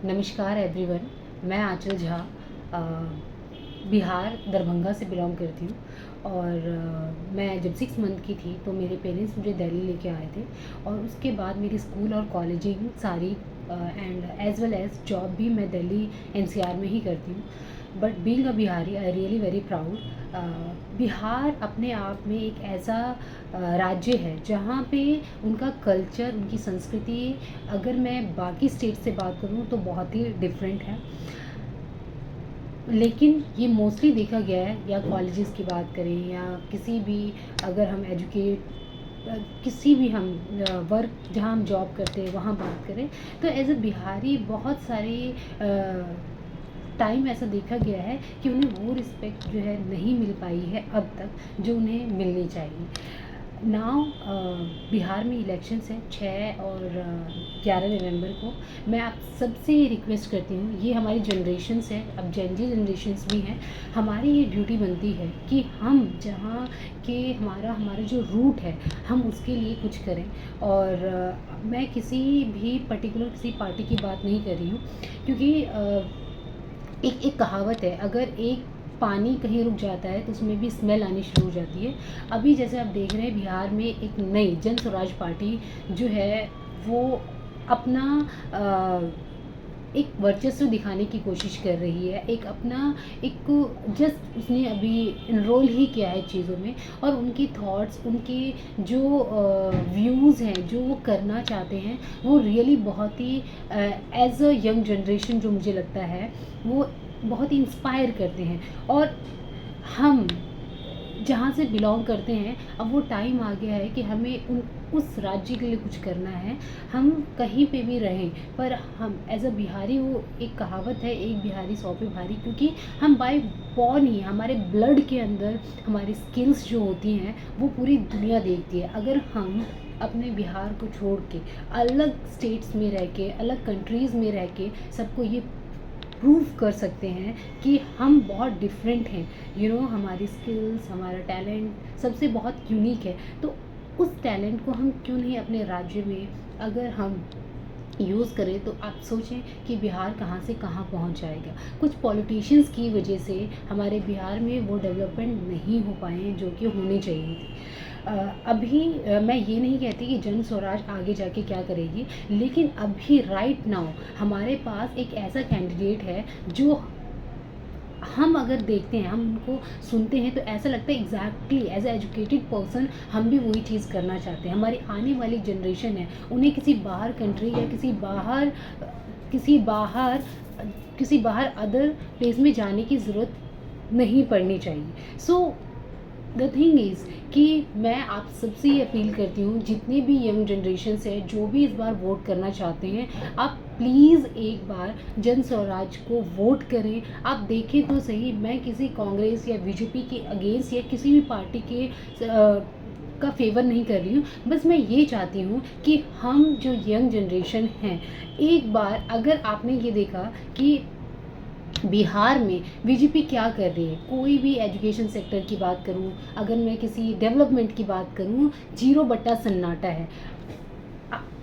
नमस्कार एवरीवन। मैं आंचल झा अ, बिहार दरभंगा से बिलोंग करती हूँ और मैं जब 6 मंथ की थी तो मेरे पेरेंट्स मुझे दिल्ली लेके आए थे और उसके बाद मेरी स्कूल और कॉलेजिंग सारी and as well as job भी मैं दिल्ली एनसीआर में ही करती हूँ। But being a Bihari I really very proud. Bihar अपने आप में एक ऐसा राज्य है जहाँ पे उनका कल्चर, उनकी संस्कृति, अगर मैं बाकी स्टेट से बात करूँ तो बहुत ही डिफरेंट है। लेकिन ये मोस्टली देखा गया है, या कॉलेजेस की बात करें या किसी भी, अगर हम किसी भी हम वर्क जहाँ हम जॉब करते हैं वहाँ बात करें, तो एज अ बिहारी बहुत सारे टाइम ऐसा देखा गया है कि उन्हें वो रिस्पेक्ट जो है नहीं मिल पाई है अब तक जो उन्हें मिलनी चाहिए। नाउ बिहार में इलेक्शंस है 6 और 11 नवंबर को। मैं आप सबसे रिक्वेस्ट करती हूँ, ये हमारी जनरेशन्स है, अब जेन जी जनरेशन्स भी हैं, हमारी ये ड्यूटी बनती है कि हम जहाँ के हमारा हमारा जो रूट है हम उसके लिए कुछ करें। और मैं किसी भी पर्टिकुलर किसी पार्टी की बात नहीं कर रही हूँ, क्योंकि एक एक कहावत है, अगर एक पानी कहीं रुक जाता है तो उसमें भी स्मेल आनी शुरू हो जाती है। अभी जैसे आप देख रहे हैं बिहार में एक नई जन स्वराज पार्टी जो है वो अपना एक वर्चस्व दिखाने की कोशिश कर रही है, एक अपना एक जस्ट उसने अभी इनरोल ही किया है चीज़ों में, और उनकी थॉट्स, उनके जो व्यूज़ हैं, जो वो करना चाहते हैं, वो रियली बहुत ही एज अ यंग जनरेशन जो मुझे लगता है वो बहुत ही इंस्पायर करते हैं। और हम जहाँ से बिलोंग करते हैं, अब वो टाइम आ गया है कि हमें उस राज्य के लिए कुछ करना है। हम कहीं पे भी रहें, पर हम एज अ बिहारी, वो एक कहावत है, एक बिहारी 100 पे भारी, क्योंकि हम बाय बॉर्न ही, हमारे ब्लड के अंदर हमारी स्किल्स जो होती हैं वो पूरी दुनिया देखती है। अगर हम अपने बिहार को छोड़ के अलग स्टेट्स में रह के, अलग कंट्रीज़ में रह के सबको ये प्रूव कर सकते हैं कि हम बहुत डिफरेंट हैं, हमारी स्किल्स, हमारा टैलेंट सबसे बहुत यूनिक है, तो उस टैलेंट को हम क्यों नहीं अपने राज्य में अगर हम यूज़ करें, तो आप सोचें कि बिहार कहाँ से कहाँ पहुँच जाएगा। कुछ पॉलिटिशियंस की वजह से हमारे बिहार में वो डेवलपमेंट नहीं हो पाए हैं जो कि होने चाहिए थी। अभी मैं ये नहीं कहती कि जन स्वराज आगे जाके क्या करेगी, लेकिन अभी राइट नाउ हमारे पास एक ऐसा कैंडिडेट है जो हम अगर देखते हैं, हम उनको सुनते हैं, तो ऐसा लगता है exactly as a educated person हम भी वही चीज़ करना चाहते हैं। हमारी आने वाली जनरेशन है, उन्हें किसी बाहर कंट्री या किसी बाहर अदर प्लेस में जाने की ज़रूरत नहीं पड़नी चाहिए। सो द थिंग इज़ कि मैं आप सबसे ये अपील करती हूँ, जितने भी यंग जनरेशन है जो भी इस बार वोट करना चाहते हैं, आप प्लीज़ एक बार जन स्वराज को वोट करें। आप देखें तो सही, मैं किसी कांग्रेस या बीजेपी के अगेंस्ट या किसी भी पार्टी के का फेवर नहीं कर रही हूँ, बस मैं ये चाहती हूँ कि हम जो यंग जनरेशन हैं, एक बार अगर आपने ये देखा कि बिहार में बीजेपी क्या कर रही है, कोई भी एजुकेशन सेक्टर की बात करूं, अगर मैं किसी डेवलपमेंट की बात करूं, जीरो बट्टा सन्नाटा है।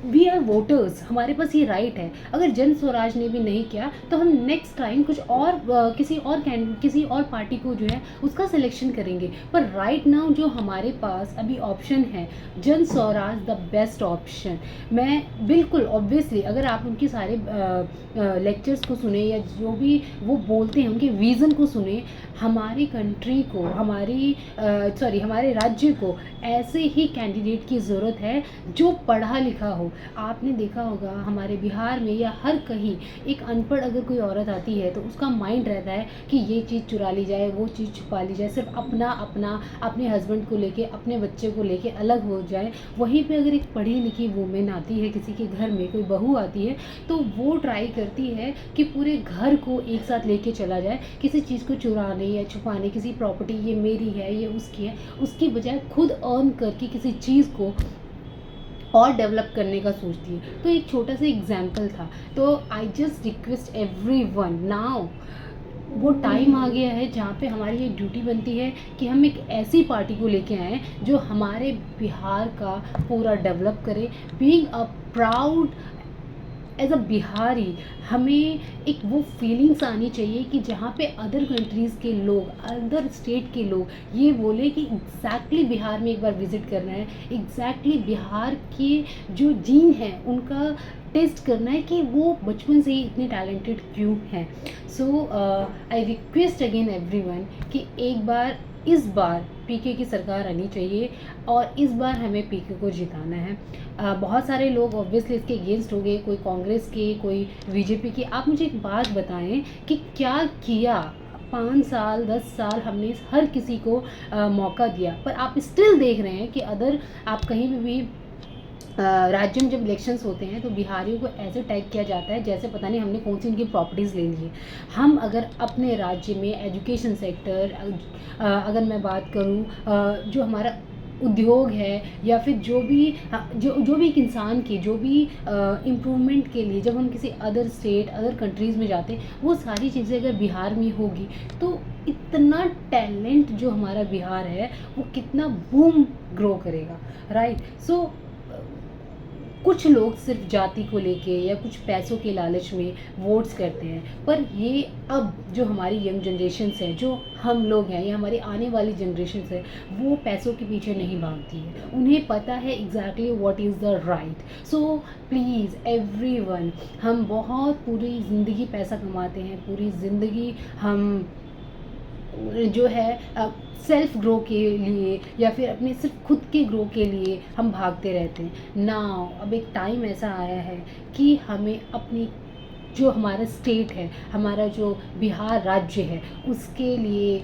वी आर वोटर्स, हमारे पास ये राइट है। अगर जन स्वराज ने भी नहीं किया तो हम नेक्स्ट टाइम कुछ और किसी और पार्टी को जो है उसका सिलेक्शन करेंगे। पर राइट नाउ जो हमारे पास अभी ऑप्शन है, जन स्वराज द बेस्ट ऑप्शन। मैं बिल्कुल ऑब्वियसली, अगर आप उनके सारे लेक्चर्स को सुने या जो भी वो बोलते हैं उनके विज़न को सुने, हमारी कंट्री को, हमारे राज्य को ऐसे ही कैंडिडेट की ज़रूरत है जो पढ़ा लिखा हो। आपने देखा होगा हमारे बिहार में या हर कहीं, एक अनपढ़ अगर कोई औरत आती है तो उसका माइंड रहता है कि ये चीज़ चुरा ली जाए, वो चीज़ छुपा ली जाए, सिर्फ अपने हस्बैंड को लेके, अपने बच्चे को लेके अलग हो जाए। वहीं पे अगर एक पढ़ी लिखी वूमेन आती है, किसी के घर में कोई बहू आती है, तो वो ट्राई करती है कि पूरे घर को एक साथ लेके चला जाए, किसी चीज़ को चुराने या छुपाने, किसी प्रॉपर्टी ये मेरी है ये उसकी है, उसकी बजाय खुद अर्न करके किसी चीज़ को और डेवलप करने का सोचती है। तो एक छोटा सा एग्जाम्पल था। तो I just request everyone, now वो टाइम आ गया है जहाँ पे हमारी ये ड्यूटी बनती है कि हम एक ऐसी पार्टी को लेके आएँ जो हमारे बिहार का पूरा डेवलप करे, being a proud as a Bihari हमें एक वो फीलिंग्स आनी चाहिए कि जहाँ पे अदर कंट्रीज़ के लोग, अदर स्टेट के लोग ये बोले कि एग्जैक्टली बिहार में एक बार विज़िट करना है, एग्जैक्टली बिहार के जो जीन हैं उनका टेस्ट करना है कि वो बचपन से ही इतने टैलेंटेड क्यों हैं। सो आई रिक्वेस्ट अगेन एवरीवन कि एक बार, इस बार पीके की सरकार आनी चाहिए और इस बार हमें पीके को जिताना है। बहुत सारे लोग ऑब्वियसली इसके अगेंस्ट हो गए, कोई कांग्रेस के, कोई बीजेपी के। आप मुझे एक बात बताएं कि क्या किया 5 साल 10 साल हमने हर किसी को मौका दिया, पर आप स्टिल देख रहे हैं कि अदर आप कहीं भी राज्य में जब इलेक्शंस होते हैं तो बिहारियों को ऐसे टैग किया जाता है जैसे पता नहीं हमने कौन सी इनकी प्रॉपर्टीज़ ले ली है। हम अगर अपने राज्य में एजुकेशन सेक्टर, अगर मैं बात करूं, जो हमारा उद्योग है या फिर जो भी एक इंसान की जो भी इम्प्रूवमेंट के लिए जब हम किसी अदर स्टेट, अदर कंट्रीज़ में जाते हैं, वो सारी चीज़ें अगर बिहार में होगी तो इतना टैलेंट जो हमारा बिहार है वो कितना बूम ग्रो करेगा, राइट। सो कुछ लोग सिर्फ जाति को लेके या कुछ पैसों के लालच में वोट्स करते हैं, पर ये अब जो हमारी यंग जनरेशन्स हैं, जो हम लोग हैं या हमारी आने वाली जनरेशन्स है, वो पैसों के पीछे नहीं भागती है। उन्हें पता है exactly what is the right. So please everyone, हम बहुत पूरी ज़िंदगी पैसा कमाते हैं, पूरी ज़िंदगी हम जो है सेल्फ ग्रो के लिए या फिर अपने सिर्फ खुद के ग्रो के लिए हम भागते रहते हैं। नाउ अब एक टाइम ऐसा आया है कि हमें अपनी जो हमारा स्टेट है, हमारा जो बिहार राज्य है, उसके लिए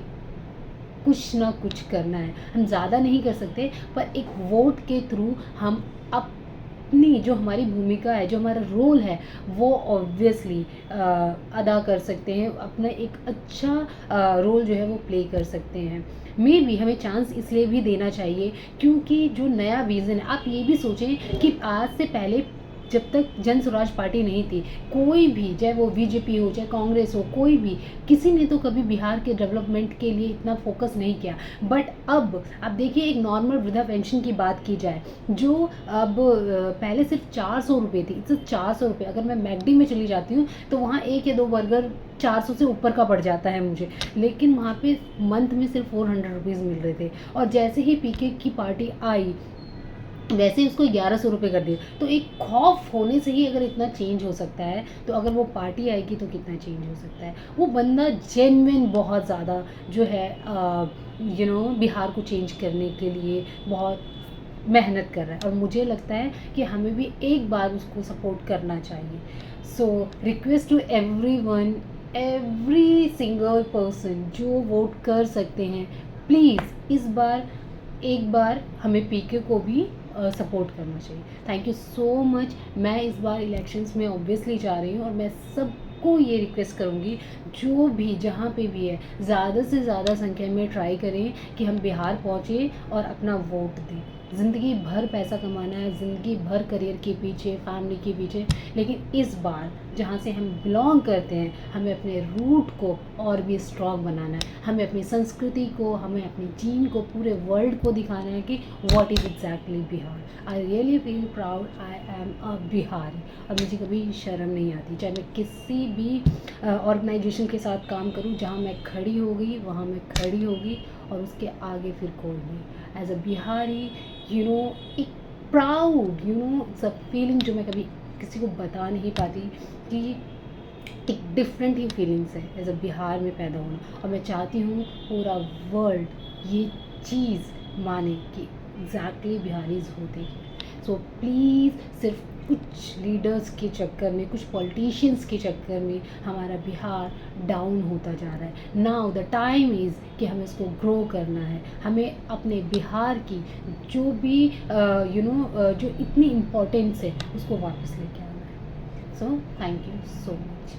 कुछ ना कुछ करना है। हम ज़्यादा नहीं कर सकते, पर एक वोट के थ्रू हम अपनी जो हमारी भूमिका है, जो हमारा रोल है, वो ऑब्वियसली अदा कर सकते हैं। अपना एक अच्छा रोल जो है वो प्ले कर सकते हैं। मे बी हमें चांस इसलिए भी देना चाहिए क्योंकि जो नया विज़न है, आप ये भी सोचें कि आज से पहले जब तक जन स्वराज पार्टी नहीं थी, कोई भी, चाहे वो बीजेपी हो चाहे कांग्रेस हो, कोई भी, किसी ने तो कभी बिहार के डेवलपमेंट के लिए इतना फोकस नहीं किया। बट अब आप देखिए, एक नॉर्मल वृद्धा पेंशन की बात की जाए, जो अब पहले सिर्फ 400 रुपये थी, सिर्फ 400 रुपये। अगर मैं मैकडी में चली जाती हूँ तो वहाँ 1 या 2 बर्गर 400 से ऊपर का पड़ जाता है मुझे, लेकिन वहाँ पे मंथ में सिर्फ 400 रुपीज़ मिल रहे थे। और जैसे ही पीके की पार्टी आई वैसे ही उसको 1100 रुपये कर दिए। तो एक खौफ होने से ही अगर इतना चेंज हो सकता है, तो अगर वो पार्टी आएगी तो कितना चेंज हो सकता है। वो बंदा जेन्युइन बहुत ज़्यादा जो है बिहार को चेंज करने के लिए बहुत मेहनत कर रहा है, और मुझे लगता है कि हमें भी एक बार उसको सपोर्ट करना चाहिए। So request to everyone, every single person जो वोट कर सकते हैं, प्लीज़ इस बार एक बार हमें पीके को भी सपोर्ट करना चाहिए। Thank you so much. मैं इस बार इलेक्शंस में ऑब्वियसली जा रही हूँ और मैं सबको ये रिक्वेस्ट करूँगी, जो भी जहाँ पे भी है, ज़्यादा से ज़्यादा संख्या में ट्राई करें कि हम बिहार पहुँचे और अपना वोट दें। ज़िंदगी भर पैसा कमाना है, ज़िंदगी भर करियर के पीछे, फैमिली के पीछे, लेकिन इस बार जहाँ से हम बिलोंग करते हैं, हमें अपने रूट को और भी स्ट्रॉन्ग बनाना है। हमें अपनी संस्कृति को, हमें अपनी जीन को पूरे वर्ल्ड को दिखाना है कि what is exactly Bihar. I really feel proud, I am a Bihari. और मुझे कभी शर्म नहीं आती, चाहे मैं किसी भी ऑर्गेनाइजेशन के साथ काम करूँ, जहाँ मैं खड़ी होगी वहाँ मैं खड़ी होगी, और उसके आगे फिर कोई नहीं। एज अ बिहारी, एक प्राउड, इट्स अ फीलिंग जो मैं कभी किसी को बता नहीं पाती, कि एक डिफरेंट ही फीलिंग्स है एज अ बिहार में पैदा होना। और मैं चाहती हूँ पूरा वर्ल्ड ये चीज़ माने कि एग्जैक्टली बिहारीज होते हैं। सो प्लीज़, सिर्फ कुछ लीडर्स के चक्कर में, कुछ पॉलिटिशियंस के चक्कर में हमारा बिहार डाउन होता जा रहा है। नाउ द टाइम इज़ कि हमें इसको ग्रो करना है। हमें अपने बिहार की जो भी जो इतनी इम्पोर्टेंस है उसको वापस लेके आना है। So thank you so much.